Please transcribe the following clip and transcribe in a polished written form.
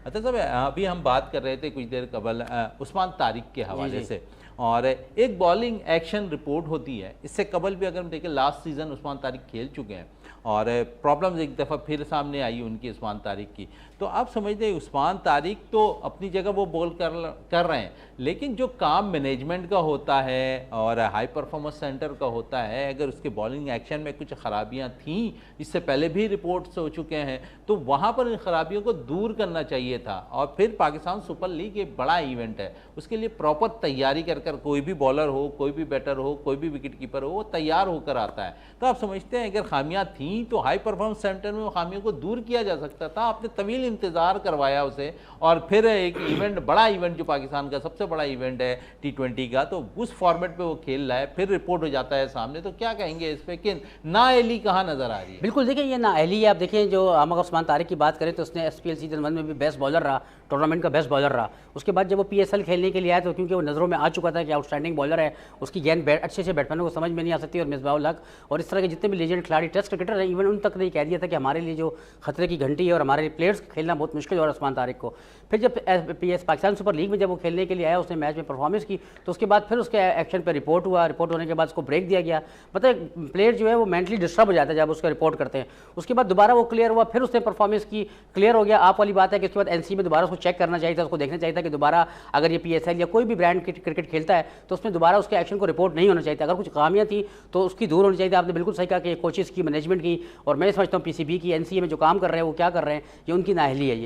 अच्छा साहब, अभी हम बात कर रहे थे कुछ देर कबल उस्मान तारिक के हवाले से, और एक बॉलिंग एक्शन रिपोर्ट होती है। इससे कबल भी अगर हम देखें लास्ट सीज़न उस्मान तारिक खेल चुके हैं और प्रॉब्लम्स एक दफ़ा फिर सामने आई उनकी उस्मान तारिक की। तो आप समझते हैं उस्मान तारिक तो अपनी जगह वो बॉल कर रहे हैं, लेकिन जो काम मैनेजमेंट का होता है और हाई परफॉर्मेंस सेंटर का होता है, अगर उसके बॉलिंग एक्शन में कुछ खराबियां थीं, इससे पहले भी रिपोर्ट्स हो चुके हैं, तो वहाँ पर इन खराबियों को दूर करना चाहिए था। और फिर पाकिस्तान सुपर लीग एक बड़ा इवेंट है, उसके लिए प्रॉपर तैयारी कर कोई भी बॉलर हो, कोई भी बैटर हो, कोई भी विकेट कीपर हो, वो तैयार होकर आता है। तो आप समझते हैं अगर खामियां थीं तो हाई परफॉर्मेंस सेंटर में वो खामियों को दूर किया जा सकता था। आपने तवील इंतजार करवाया उसे, और फिर एक इवेंट, बड़ा इवेंट जो पाकिस्तान का सबसे बड़ा इवेंट है T20 का, तो उस फॉर्मेट पे वो खेल रहा है, फिर रिपोर्ट हो जाता है सामने। तो क्या कहेंगे इस पे कि नाअहली कहाँ नजर आ रही है? बिल्कुल, देखिए ये नाअहली है। आप देखिए जो हम अगर उस्मान तारिक की बात करें तो उसने SPL सीजन 1 में भी बेस्ट बॉलर रहा, टूर्नामेंट का बेस्ट बॉलर रहा। उसके बाद जब वो PSL खेलने के लिए आया तो क्योंकि वो नज़रों में आ चुका था कि आउटस्टैंडिंग बॉलर है, उसकी गेंद अच्छे से बैट्समैनों को समझ में नहीं आ सकती, और मिसबाह-उल हक और इस तरह के जितने भी लेजेंड खिलाड़ी टेस्ट क्रिकेटर हैं, इवन उन तक ने कह दिया था कि हमारे लिए जो खतरे की घंटी है और हमारे लिए प्लेयर्स खेलना बहुत मुश्किल है उस्मान तारिक को। फिर जब पाकिस्तान सुपर लीग में जब वो खेलने के लिए आया, उसने मैच में परफॉर्मेंस की, तो उसके बाद फिर उसके एक्शन पर रिपोर्ट हुआ। रिपोर्ट होने के बाद उसको ब्रेक दिया गया। मतलब प्लेयर जो है वो मेंटली डिस्टर्ब हो जाता है जब उसका रिपोर्ट करते हैं। उसके बाद दोबारा वो क्लियर हुआ, फिर उसने परफॉर्मेंस की, क्लियर हो गया। आप वाली बात है कि उसके बाद NC में दोबारा उसको चेक करना चाहिए था, उसको देखना चाहिए था कि दोबारा अगर ये PSL या कोई भी ब्रांड क्रिकेट खेलता है तो उसमें दोबारा उसके एक्शन को रिपोर्ट नहीं होना चाहिए था। अगर कुछ खामियां थी तो उसकी दूर होनी चाहिए थी। आपने बिल्कुल सही कहा कि कोचेस की, मैनेजमेंट की, और मैं समझता हूँ PCB की, NCA में जो काम कर रहे हैं वो क्या कर रहे हैं, ये उनकी नाअहली है।